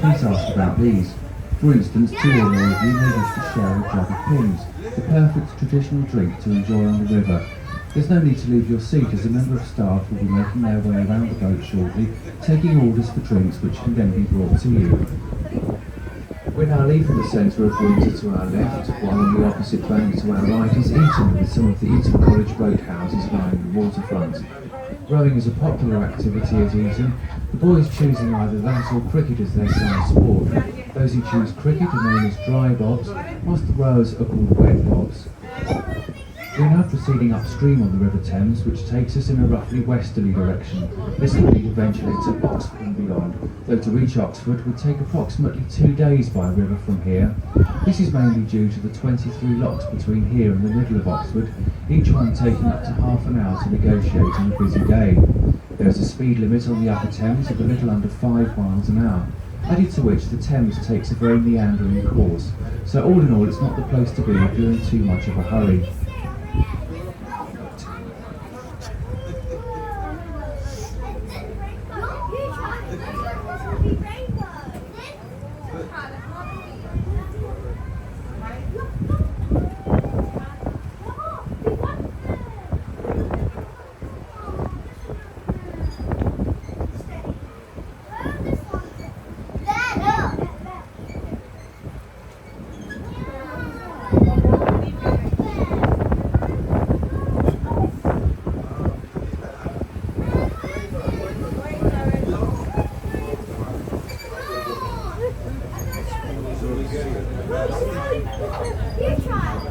please ask about these. For instance, 2 or more of you may wish to share a jug of pins, the perfect traditional drink to enjoy on the river. There's no need to leave your seat, as a member of staff will be making their way around the boat shortly, taking orders for drinks which can then be brought to you. We're now leaving the centre of Windsor to our left, while on the opposite bank to our right is Eton, with some of the Eton College boathouses lining the waterfront. Rowing is a popular activity at Eton, the boys choosing either that or cricket as their side sport. Those who choose cricket are known as dry bobs, whilst the rowers are called wet bobs. We're now proceeding upstream on the River Thames, which takes us in a roughly westerly direction. This will lead eventually to Oxford and beyond, though to reach Oxford would take approximately 2 days by river from here. This is mainly due to the 23 locks between here and the middle of Oxford, each one taking up to half an hour to negotiate on a busy day. There is a speed limit on the Upper Thames of a little under 5 miles an hour, added to which the Thames takes a very meandering course, so all in all it's not the place to be if you're in too much of a hurry.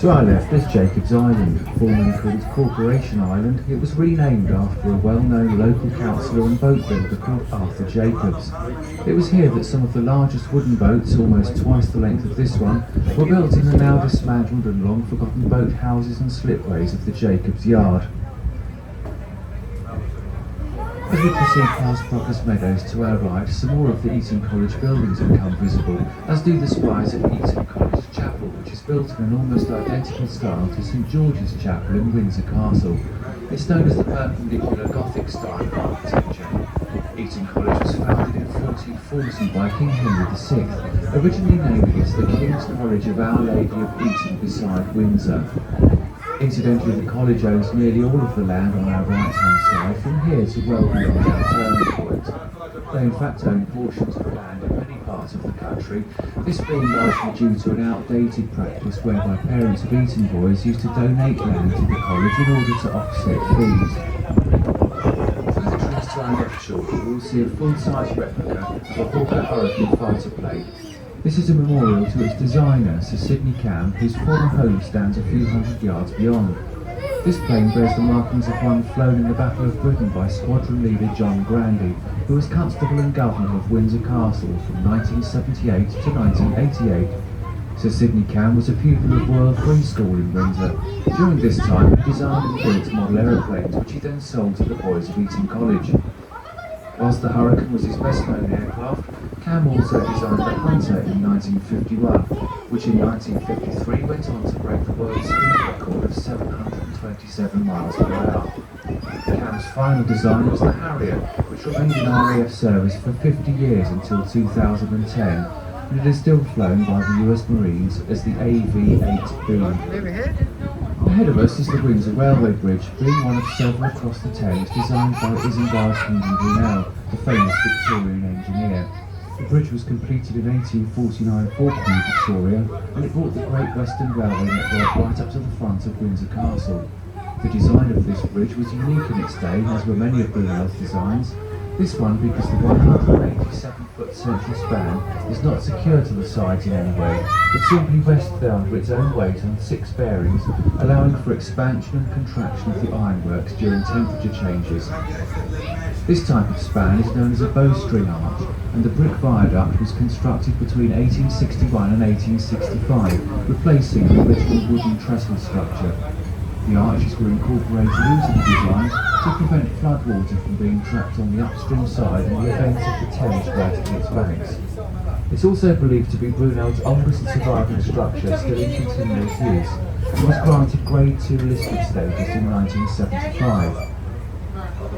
To our left is Jacob's Island, formerly called Corporation Island. It was renamed after a well-known local councillor and boat builder called Arthur Jacobs. It was here that some of the largest wooden boats, almost twice the length of this one, were built in the now dismantled and long-forgotten boat houses and slipways of the Jacobs Yard. As we proceed past Proctor's Meadows to our right, some more of the Eton College buildings become visible, as do the spires of Eton College Chapel, which is built in an almost identical style to St George's Chapel in Windsor Castle. It's known as the perpendicular Gothic style of architecture. Eton College was founded in 1440 by King Henry VI, originally naming it the King's College of Our Lady of Eton beside Windsor. Incidentally, the college owns nearly all of the land on our right-hand side, from here to well beyond our turning point. They in fact own portions of land in many parts of the country, this being largely due to an outdated practice whereby parents of Eton boys used to donate land to the college in order to offset fees. Through the trees to our left shortly, we will see a full-size replica of a Hawker Hurricane fighter plane. This is a memorial to its designer, Sir Sidney Cam, whose former home stands a few hundred yards beyond. This plane bears the markings of one flown in the Battle of Britain by squadron leader John Grandy, who was Constable and Governor of Windsor Castle from 1978 to 1988. Sir Sidney Cam was a pupil of Royal Free School in Windsor. During this time, he designed and built model aeroplanes, which he then sold to the boys of Eton College. Whilst the Hurricane was his best-known aircraft, Cam also designed the Hunter in 1951, which in 1953 went on to break the world speed record of 727 miles per hour. Cam's final design was the Harrier, which remained in RAF service for 50 years until 2010, and it is still flown by the US Marines as the AV-8B. Ahead of us is the Windsor Railway Bridge, being one of several across the Thames designed by Isambard Kingdom Brunel, the famous Victorian engineer. The bridge was completed in 1849 for Queen Victoria, and it brought the Great Western Railway network right up to the front of Windsor Castle. The design of this bridge was unique in its day, as were many of Brunel's designs. This one because the 187-foot central span is not secured to the sides in any way. It simply rests there under its own weight on 6 bearings, allowing for expansion and contraction of the ironworks during temperature changes. This type of span is known as a bowstring arch, and the brick viaduct was constructed between 1861 and 1865, replacing the original wooden trestle structure. The arches were incorporated into the design to prevent floodwater from being trapped on the upstream side in the event of the Thames breaking its banks. It's also believed to be Brunel's oldest surviving structure still in continuous use, and was granted Grade II listed status in 1975.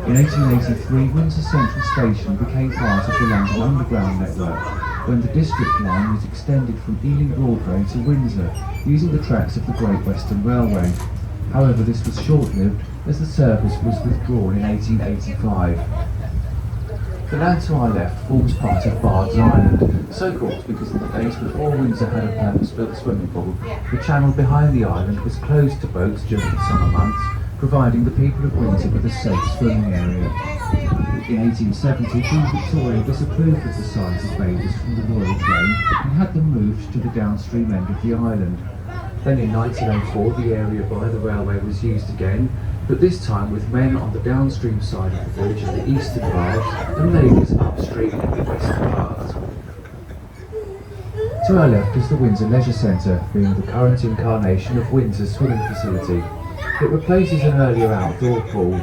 In 1883, Windsor Central Station became part of the London Underground network. when the district line was extended from Ealing Broadway to Windsor, using the tracks of the Great Western Railway. However, this was short-lived as the service was withdrawn in 1885. The land to our left forms part of Bard's Island, so called because in the days before Windsor had a purpose-built swimming pool, the channel behind the island was closed to boats during the summer months, providing the people of Windsor with a safe swimming area. In 1870, Queen Victoria disapproved of the size of bathers from the Royal Drain and had them moved to the downstream end of the island. Then in 1904 the area by the railway was used again, but this time with men on the downstream side of the bridge in the eastern part and ladies upstream in the western part. To our left is the Windsor Leisure Centre, being the current incarnation of Windsor's swimming facility. It replaces an earlier outdoor pool.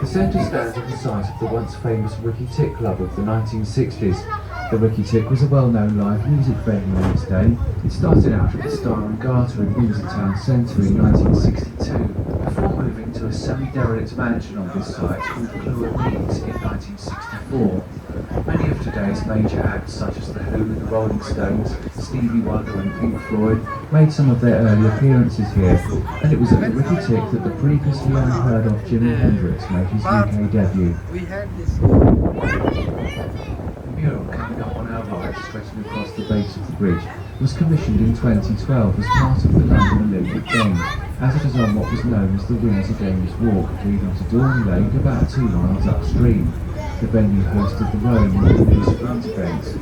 The centre stands at the site of the once famous Ricky Tick Club of the 1960s. The Ricky Tick was a well-known live music venue in its day. It started out at the Star and Garter in Windsor Town Centre in 1962, before moving to a semi-derelict mansion on this site called Clewer Meads in 1964. Many of today's major acts such as The Who, The Rolling Stones, Stevie Wonder and Pink Floyd made some of their early appearances here, and it was at the Ricky Tick that the previously unheard of Jimi Hendrix made his UK debut. We had this. The mural coming up on our right, stretching across the base of the bridge, was commissioned in 2012 as part of the London Olympic Games, as it is on what was known as the Windsor Games Walk, leading to Dorney Lake about 2 miles upstream. The venue hosted the rowing and the sprint events.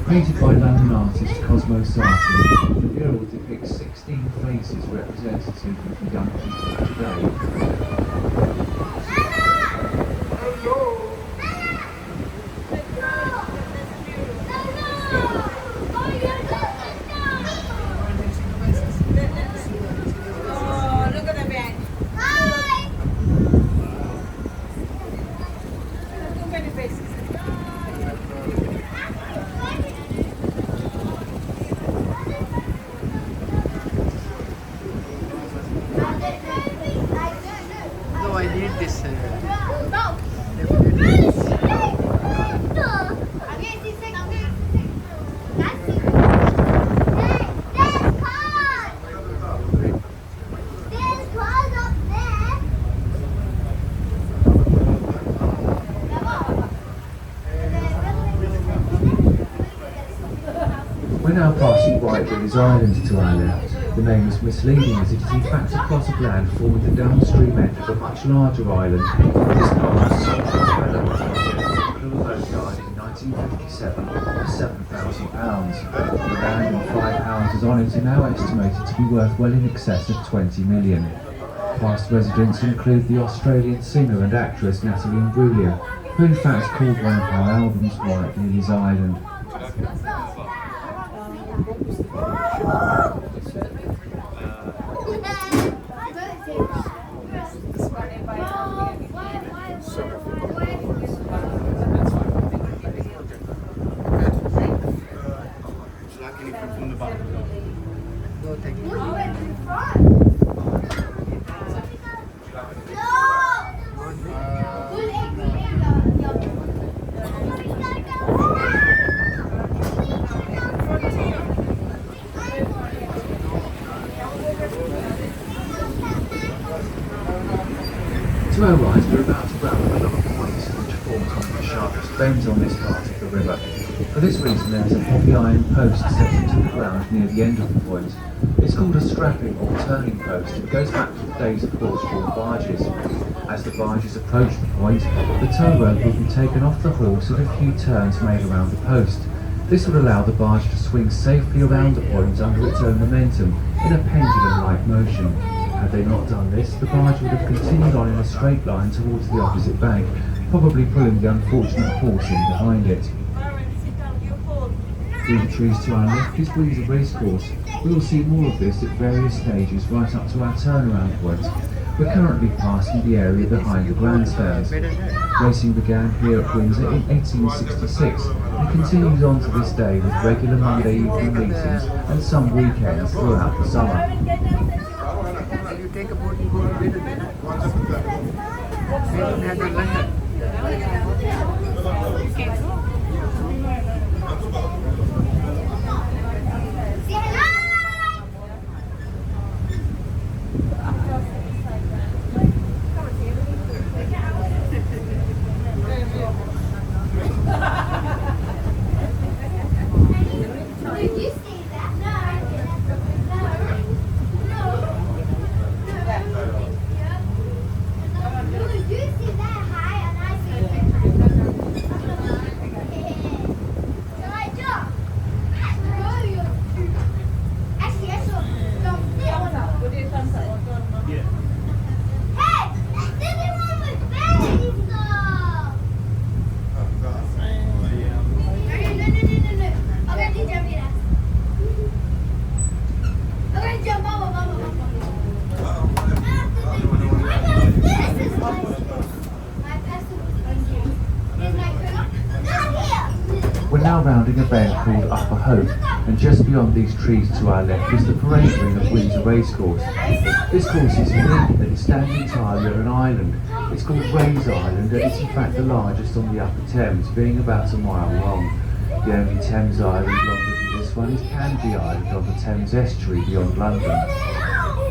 Painted by London artist Cosmo Sarti, the mural depicts 16 faces representative of the young people of today. No, I need this. We're now passing Whitebilly's Island to our left. The name is misleading as it is in fact a plot of land forming the downstream end of a much larger island. This knowledge died in 1957 for £7,000. The land and 5 houses on it are now estimated to be worth well in excess of 20 million. Past residents include the Australian singer and actress Natalie Imbruglia, who in fact called one of her albums Whitebilly's Island. No, thank you. To our right, we're about to round the lot of points which form one of the sharpest bends on this part of the river. For this reason, there is a heavy iron post set into the ground near the end of the point. It's called a strapping or turning post and goes back to the days of horse-drawn barges. As the barges approach the point, the tow rope will be taken off the horse at a few turns made around the post. This would allow the barge to swing safely around the point under its own momentum in a pendulum-like motion. Had they not done this, the barge would have continued on in a straight line towards the opposite bank, probably pulling the unfortunate horse in behind it. Through the trees to our left is Windsor Racecourse. We will see more of this at various stages right up to our turnaround point. We're currently passing the area behind the grandstands. Racing began here at Windsor in 1866 and continues on to this day with regular Monday evening meetings and some weekends throughout the summer. You take a boat and go to Windsor. We don't have to London. We're now rounding a bend called Upper Hope, and just beyond these trees to our left is the parade ring of Windsor Racecourse. This course is unique in that it stands entirely on an island. It's called Rays Island, and it's in fact the largest on the Upper Thames, being about a mile long. The only Thames island longer than this one is Canvey Island on the Thames estuary beyond London.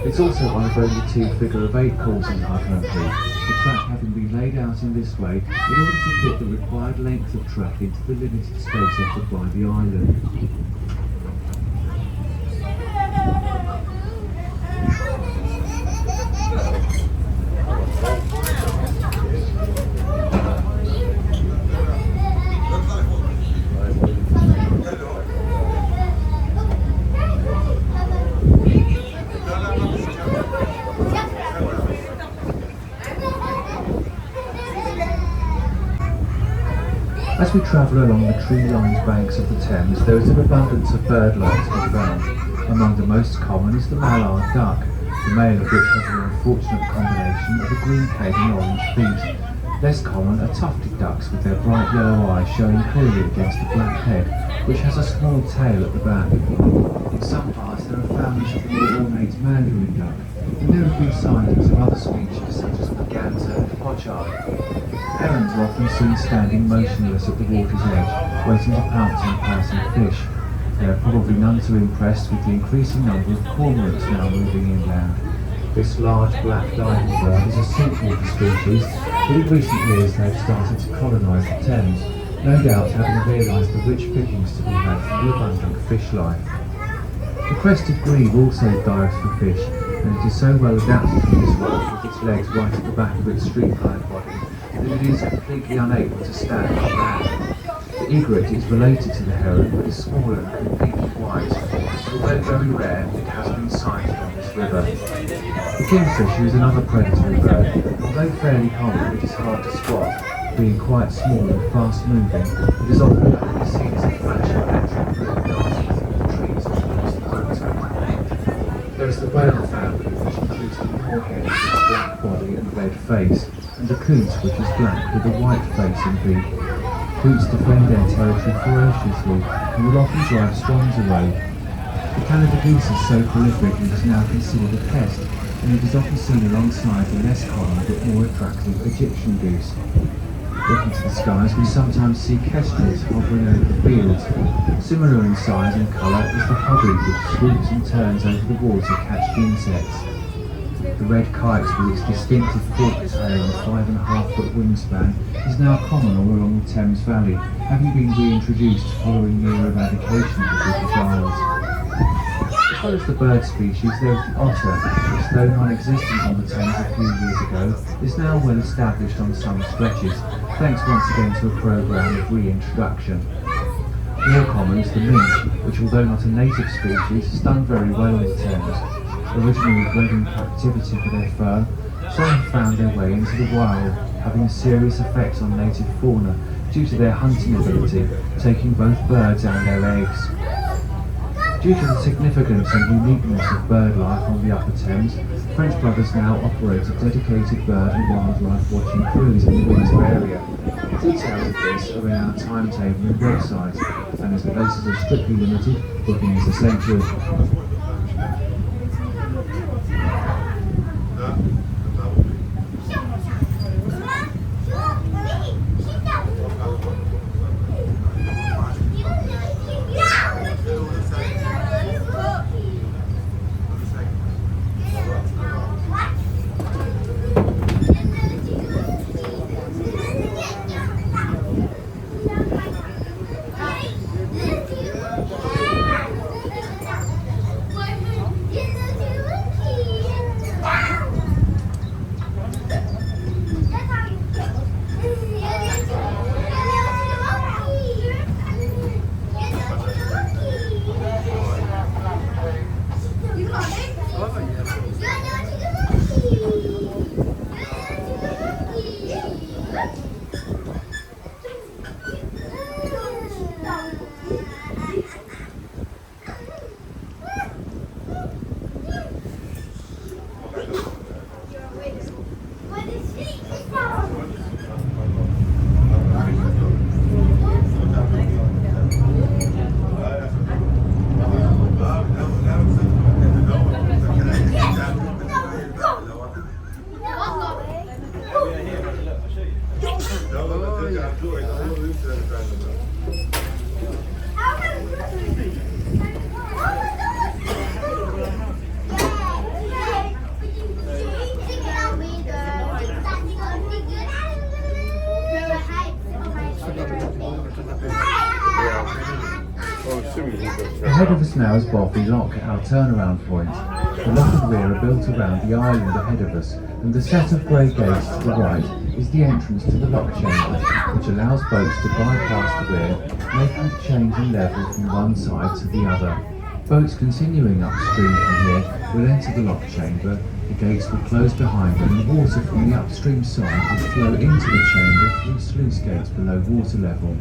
It's also one of only 2 figure-of-8 courses in our country, the track having been laid out in this way in order to fit the required length of track into the limited space offered by the island. As we travel along the tree-lined banks of the Thames, there is an abundance of bird life to be found. Among the most common is the mallard duck, the male of which has an unfortunate combination of a green head and orange feet. Less common are tufted ducks with their bright yellow eyes showing clearly against the black head, which has a small tail at the back. In some parts there are families of the more ornate mandarin duck, and there have been sightings of other species such as merganser and pochard. Herons are often seen standing motionless at the water's edge, waiting to pounce on passing fish. They are probably none too impressed with the increasing number of cormorants now moving inland. This large black diving bird is a saltwater species, but in recent years they have started to colonise the Thames, no doubt having realised the rich pickings to be had from the abundant fish life. The crested grebe also dives for fish, and it is so well adapted to this work with its legs right at the back of its streamlined body that it is completely unable to stand on land. The egret is related to the heron but is smaller and completely white. Although very rare, it has been sighted on this river. The kingfisher is another predatory bird. Although fairly common, it is hard to spot. Being quite small and fast moving, it is often only seen as a flash of electric blue darting through the trees across the horizon. There is the whale family, which includes the moorhen with its black body and red face, and the coot, which is black with a white face and beak. Coots defend their territory ferociously and will often drive swans away. The Canada goose is so prolific it is now considered a pest, and it is often seen alongside the less common but more attractive Egyptian goose. Looking to the skies, we sometimes see kestrels hovering over the fields. Similar in size and colour is the hobby, which swoops and turns over the water catching insects. The red kite with its distinctive forked tail and 5.5-foot wingspan is now common all along the Thames Valley, having been reintroduced following near eradication of the British Isles. As well as the bird species, there is the otter, which though non-existent on the Thames a few years ago, is now well established on some stretches, thanks once again to a programme of reintroduction. More common is the mink, which although not a native species, has done very well in the Thames. Originally bred in captivity for their fur, some have found their way into the wild, having a serious effect on native fauna due to their hunting ability, taking both birds and their eggs. Due to the significance and uniqueness of bird life on the Upper Thames, French Brothers now operate a dedicated bird and wildlife watching cruise in the Windsor area. Details of this are in our timetable and website, and as the places are strictly limited, booking is essential. Ahead of us now is Boffey Lock, our turnaround point. The lock and rear are built around the island ahead of us, and the set of grey gates to the right is the entrance to the lock chamber, which allows boats to bypass the rear, making the change in level from one side to the other. Boats continuing upstream from here will enter the lock chamber, the gates will close behind them, and water from the upstream side will flow into the chamber through sluice gates below water level.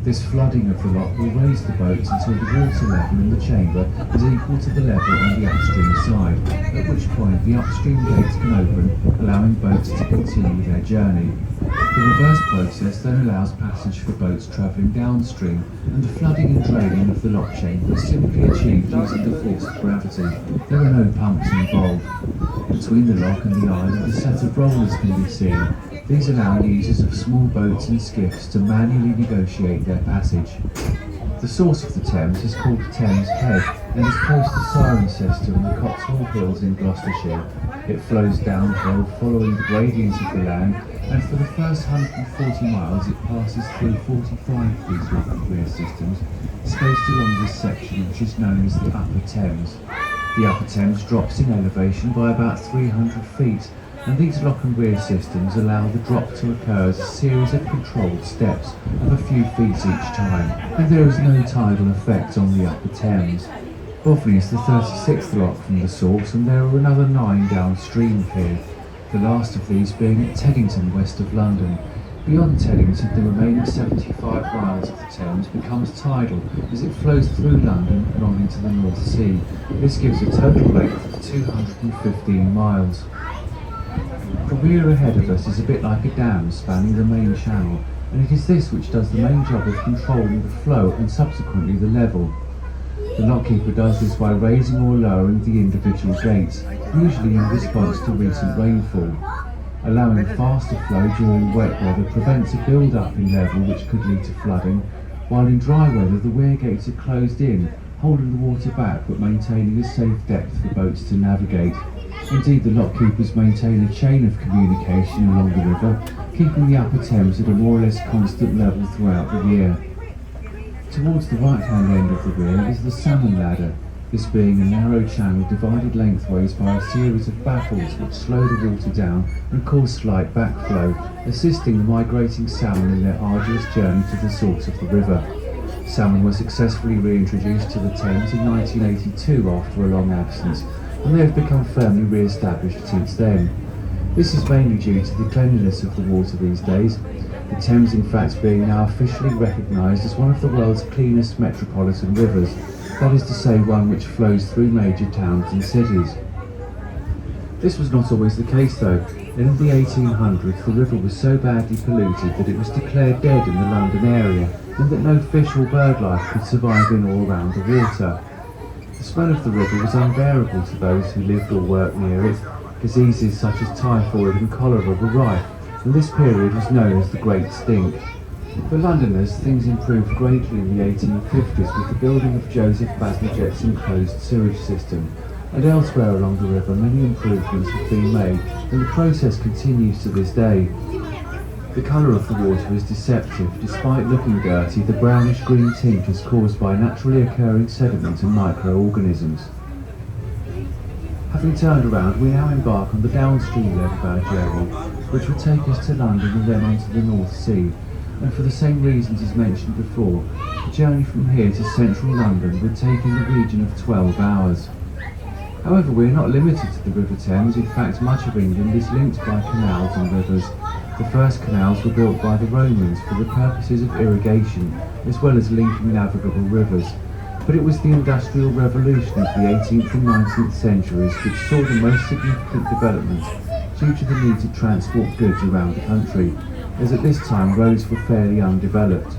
This flooding of the lock will raise the boats until the water level in the chamber is equal to the level on the upstream side, at which point the upstream gates can open, allowing boats to continue their journey. The reverse process then allows passage for boats travelling downstream, and the flooding and draining of the lock chamber is simply achieved using the force of gravity. There are no pumps involved. Between the lock and the island, a set of rollers can be seen. These allow users of small boats and skiffs to manually negotiate their passage. The source of the Thames is called Thames Head and is close to Cirencester and the Cotswold Hills in Gloucestershire. It flows downhill following the gradient of the land, and for the first 140 miles it passes through 45 of these lock and rear systems, spaced along this section which is known as the Upper Thames. The Upper Thames drops in elevation by about 300 feet, and these lock and rear systems allow the drop to occur as a series of controlled steps of a few feet each time, and there is no tidal effect on the Upper Thames. Boffey is the 36th lock from the source, and there are another 9 downstream here, the last of these being at Teddington, west of London. Beyond Teddington, the remaining 75 miles of the Thames becomes tidal as it flows through London and on into the North Sea. This gives a total length of 215 miles. The rear ahead of us is a bit like a dam spanning the main channel, and it is this which does the main job of controlling the flow and subsequently the level. The lockkeeper does this by raising or lowering the individual gates, usually in response to recent rainfall. Allowing faster flow during wet weather prevents a build-up in level which could lead to flooding, while in dry weather the rear gates are closed in, holding the water back but maintaining a safe depth for boats to navigate. Indeed, the lockkeepers maintain a chain of communication along the river, keeping the Upper Thames at a more or less constant level throughout the year. Towards the right-hand end of the rear is the salmon ladder, this being a narrow channel divided lengthways by a series of baffles which slow the water down and cause slight backflow, assisting the migrating salmon in their arduous journey to the source of the river. Salmon were successfully reintroduced to the Thames in 1982 after a long absence, and they have become firmly re-established since then. This is mainly due to the cleanliness of the water these days, the Thames in fact being now officially recognised as one of the world's cleanest metropolitan rivers, that is to say one which flows through major towns and cities. This was not always the case though. In the 1800s the river was so badly polluted that it was declared dead in the London area, and that no fish or bird life could survive in or around the water. The smell of the river was unbearable to those who lived or worked near it. Diseases such as typhoid and cholera were rife, and this period was known as the Great Stink. For Londoners, things improved greatly in the 1850s with the building of Joseph Bazalgette's enclosed sewage system, and elsewhere along the river many improvements have been made, and the process continues to this day. The colour of the water is deceptive. Despite looking dirty, the brownish-green tint is caused by naturally occurring sediment and microorganisms. Having turned around, we now embark on the downstream leg of our journey, which will take us to London and then on to the North Sea. And for the same reasons as mentioned before, the journey from here to central London would take in the region of 12 hours. However, we are not limited to the River Thames. In fact, much of England is linked by canals and rivers. The first canals were built by the Romans for the purposes of irrigation, as well as linking navigable rivers. But it was the Industrial Revolution of the 18th and 19th centuries which saw the most significant development due to the need to transport goods around the country, as at this time roads were fairly undeveloped.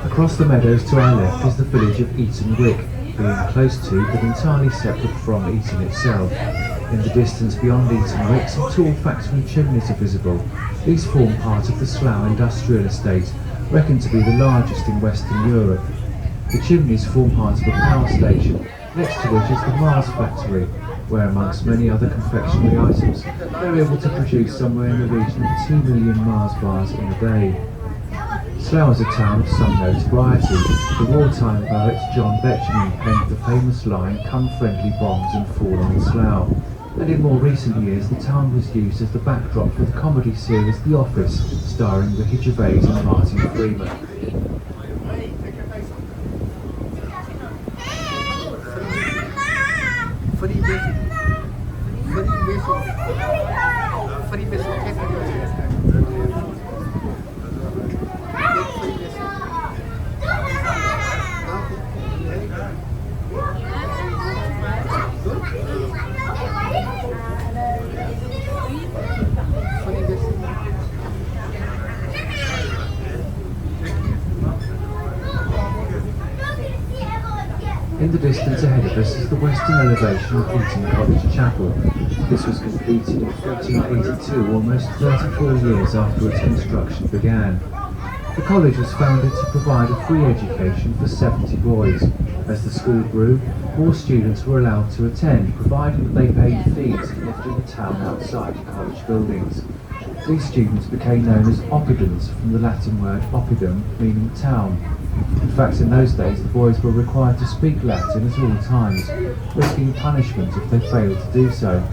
Across the meadows to our left is the village of Eton Wick, being close to but entirely separate from Eton itself. In the distance beyond Eton Wick, some tall factory chimneys are visible. These form part of the Slough Industrial Estate, reckoned to be the largest in Western Europe. The chimneys form part of a power station, next to which is the Mars factory, where amongst many other confectionery items, they're able to produce somewhere in the region of 2 million Mars bars in a day. Slough is a town of some notoriety. The wartime poet John Betjeman penned the famous line, "Come friendly bombs and fall on Slough." And in more recent years, the town was used as the backdrop for the comedy series The Office, starring Ricky Gervais and Martin Freeman. In the distance ahead of us is the western elevation of Eton College Chapel. This was completed in 1482, almost 34 years after its construction began. The college was founded to provide a free education for 70 boys. As the school grew, more students were allowed to attend, provided that they paid fees and lived in the town outside the college buildings. These students became known as oppidans, from the Latin word oppidum, meaning town. In fact, in those days, the boys were required to speak Latin at all times, risking punishment if they failed to do so.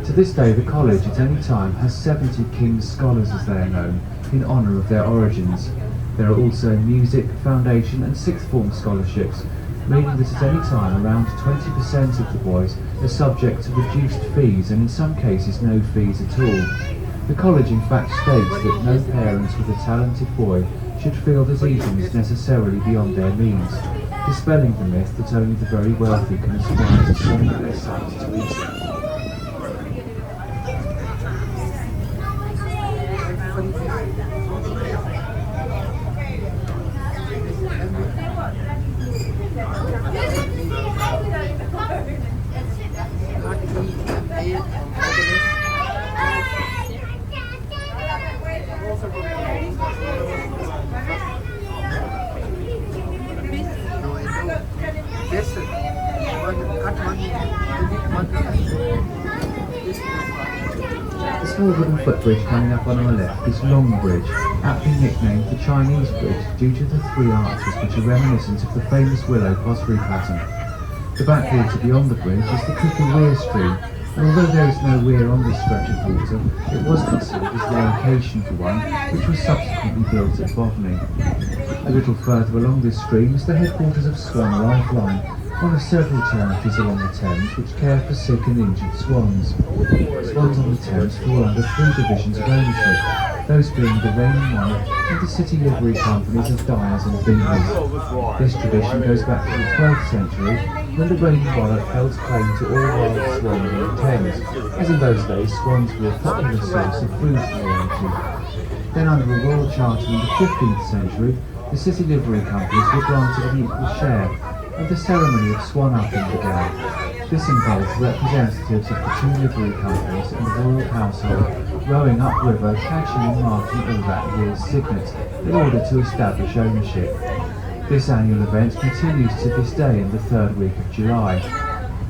To this day, the college at any time has 70 King's Scholars, as they are known, in honour of their origins. There are also music, foundation and sixth form scholarships, meaning that at any time around 20% of the boys are subject to reduced fees and in some cases no fees at all. The college in fact states that no parents with a talented boy should feel that Eton is necessarily beyond their means, dispelling the myth that only the very wealthy can aspire to send their sons to Eton. The small wooden footbridge coming up on our left is Long Bridge, aptly nicknamed the Chinese Bridge due to the three arches which are reminiscent of the famous willow pottery pattern. The backwater beyond the bridge is the Crooked Weir stream, and although there is no weir on this stretch of water, it was considered as the location for one, which was subsequently built at Boveney. A little further along this stream is the headquarters of Swan Lifeline, one of several charities along the Thames which care for sick and injured swans. Swans on the Thames fall under three divisions of ownership, those being the Reigning Monarch and the city livery companies of Dyers and Bingley. This tradition goes back to the 12th century, when the Reigning Monarch held claim to all wild swans in the Thames, as in those days swans were a popular source of food for royalty. Then under a royal charter in the 15th century, the city livery companies were granted an equal share, and the ceremony of swan-upping began. This involved representatives of the two livery companies and the royal household rowing upriver, catching and marking all that year's signet in order to establish ownership. This annual event continues to this day in the third week of July.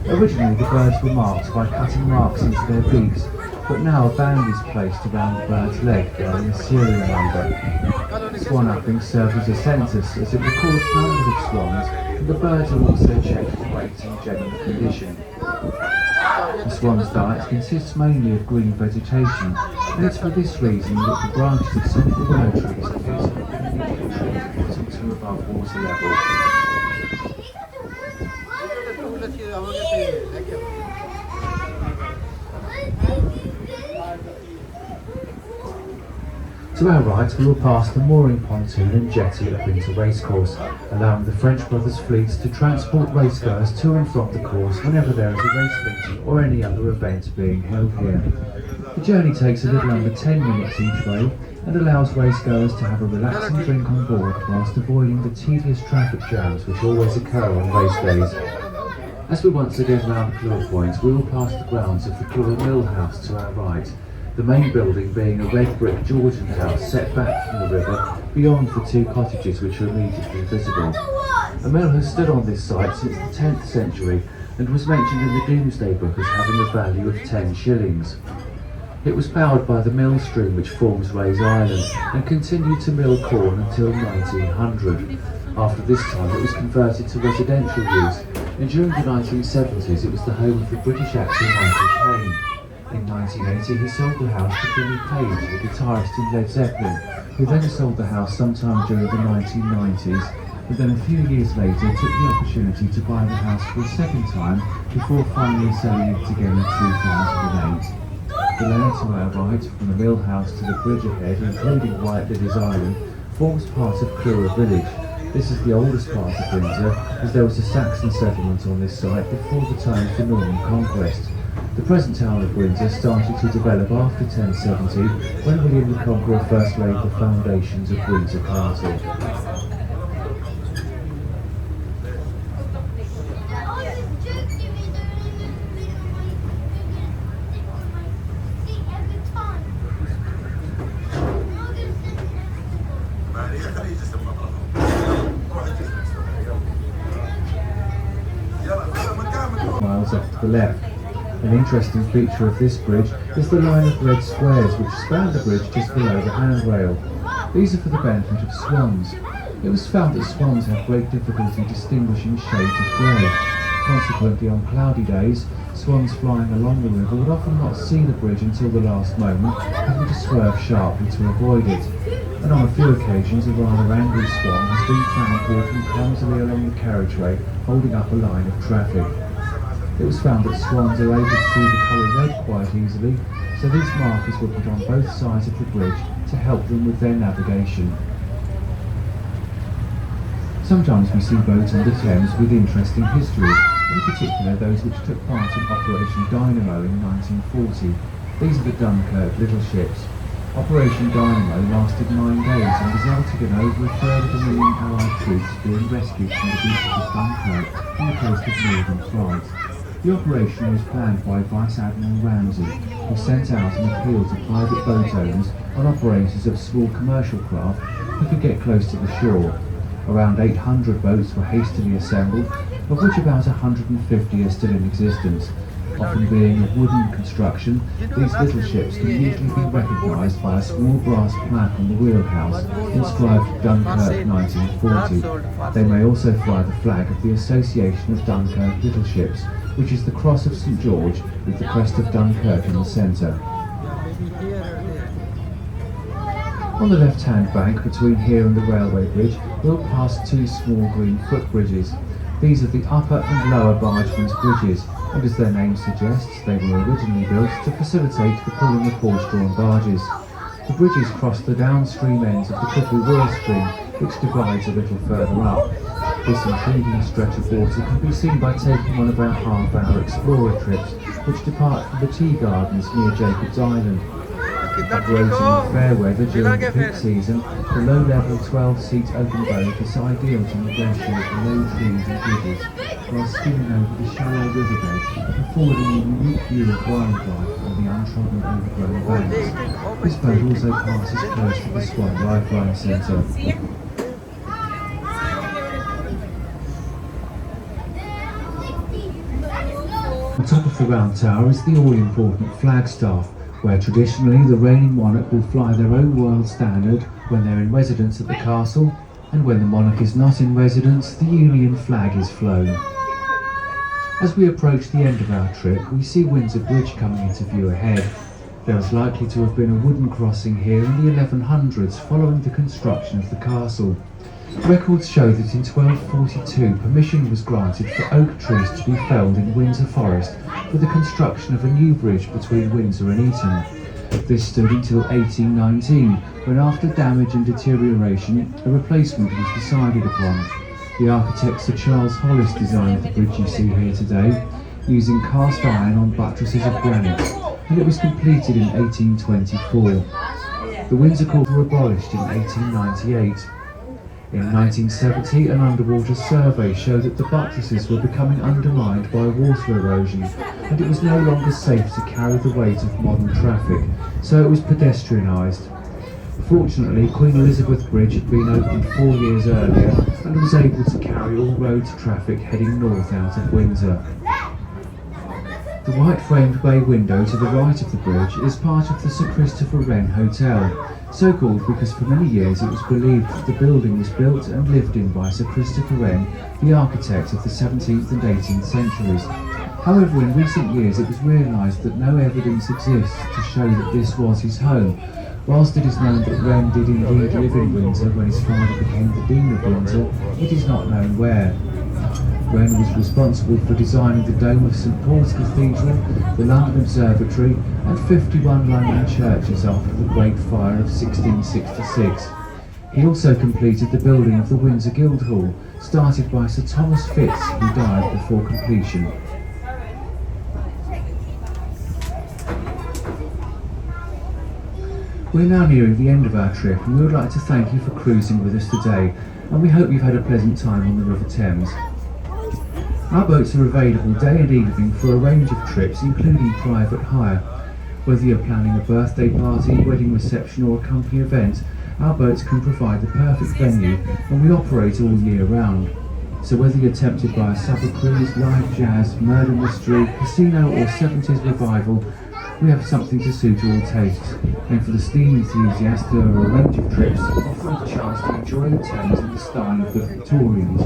Originally the birds were marked by cutting marks into their beaks, but now a band is placed around the bird's leg bearing a serial number. Swan-upping serves as a census as it records numbers of swans, and the birds are also checked for weight and general condition. The swan's diet consists mainly of green vegetation, and it's for this reason that the branches of some of the willow trees appear to have been bottom to above water level. To our right, we will pass the mooring pontoon and jetty at Windsor Racecourse, allowing the French Brothers fleets to transport racegoers to and from the course whenever there is a race meeting or any other event being held here. The journey takes a little under 10 minutes each way and allows racegoers to have a relaxing drink on board whilst avoiding the tedious traffic jams which always occur on race days. As we once again round Clwyd Point, we will pass the grounds of the Clwyd Mill House to our right, the main building being a red brick Georgian house set back from the river beyond the two cottages which are immediately visible. A mill has stood on this site since the 10th century and was mentioned in the Domesday Book as having a value of 10 shillings. It was powered by the mill stream which forms Ray's Island and continued to mill corn until 1900. After this time it was converted to residential use, and during the 1970s it was the home of the British actor Michael Caine. In 1980 he sold the house to Jimmy Page, the guitarist in Led Zeppelin, who then sold the house sometime during the 1990s, but then a few years later took the opportunity to buy the house for a second time before finally selling it again in 2008. The layout to our right, from the mill house to the bridge ahead, including White Lilies Island, forms part of Clwyd Village. This is the oldest part of Windsor, as there was a Saxon settlement on this site before the time of the Norman conquest. The present town of Windsor started to develop after 1070, when William the Conqueror first laid the foundations of Windsor Castle. Miles off to the left. An interesting feature of this bridge is the line of red squares which span the bridge just below the handrail. These are for the benefit of swans. It was found that swans have great difficulty distinguishing shades of grey. Consequently, on cloudy days, swans flying along the river would often not see the bridge until the last moment, having to swerve sharply to avoid it. And on a few occasions, a rather angry swan has been found walking clumsily along the carriageway, holding up a line of traffic. It was found that swans are able to see the colour red quite easily, so these markers were put on both sides of the bridge to help them with their navigation. Sometimes we see boats on the Thames with interesting histories, in particular those which took part in Operation Dynamo in 1940. These are the Dunkirk little ships. Operation Dynamo lasted 9 days and resulted in over a third of a million Allied troops being rescued from the beaches of Dunkirk on the coast of northern France. The operation was planned by Vice Admiral Ramsay, who sent out an appeal to private boat owners on operators of small commercial craft who could get close to the shore. Around 800 boats were hastily assembled, of which about 150 are still in existence. Often being of wooden construction, these little ships can usually be recognised by a small brass plaque on the wheelhouse inscribed Dunkirk 1940. They may also fly the flag of the Association of Dunkirk Little Ships, which is the cross of St George with the crest of Dunkirk in the centre. On the left-hand bank between here and the railway bridge, we'll pass two small green footbridges. These are the upper and lower bargemen's bridges, and as their name suggests, they were originally built to facilitate the pulling of horse-drawn barges. The bridges cross the downstream ends of the Cuckoo Wheel Stream, which divides a little further up. This intriguing stretch of water can be seen by taking one of our half-hour explorer trips, which depart from the tea gardens near Jacob's Island. Operating in fair weather during the peak season, the low-level 12-seat open boat is ideal to negotiate the low trees and bridges, while skimming over the shallow riverbed, affording a unique view of wildlife on the untrodden overgrown banks. This boat also passes close to the Swan Lifeline Centre. On top of the round tower is the all-important flagstaff, where traditionally the reigning monarch will fly their own world standard when they're in residence at the castle, and when the monarch is not in residence, the Union flag is flown. As we approach the end of our trip, we see Windsor Bridge coming into view ahead. There is likely to have been a wooden crossing here in the 1100s following the construction of the castle. Records show that in 1242 permission was granted for oak trees to be felled in Windsor Forest for the construction of a new bridge between Windsor and Eton. This stood until 1819, when after damage and deterioration, a replacement was decided upon. The architect Sir Charles Hollis designed the bridge you see here today, using cast iron on buttresses of granite, and it was completed in 1824. The Windsor Court were abolished in 1898. In 1970, an underwater survey showed that the buttresses were becoming undermined by water erosion, and it was no longer safe to carry the weight of modern traffic, so it was pedestrianised. Fortunately, Queen Elizabeth Bridge had been opened 4 years earlier and was able to carry all road traffic heading north out of Windsor. The white-framed bay window to the right of the bridge is part of the Sir Christopher Wren Hotel, so called because for many years it was believed that the building was built and lived in by Sir Christopher Wren, the architect of the 17th and 18th centuries. However, in recent years it was realised that no evidence exists to show that this was his home. Whilst it is known that Wren did indeed live in Windsor when his father became the Dean of Windsor, it is not known where. Wren was responsible for designing the dome of St Paul's Cathedral, the London Observatory and 51 London churches after the Great Fire of 1666. He also completed the building of the Windsor Guildhall, started by Sir Thomas Fitz, who died before completion. We're now nearing the end of our trip, and we would like to thank you for cruising with us today, and we hope you've had a pleasant time on the River Thames. Our boats are available day and evening for a range of trips, including private hire. Whether you're planning a birthday party, wedding reception or a company event, our boats can provide the perfect venue, and we operate all year round. So whether you're tempted by a supper cruise, live jazz, murder mystery, casino or 70s revival, we have something to suit all tastes. And for the steam enthusiast, there are a range of trips offering the chance to enjoy the Thames in the style of the Victorians.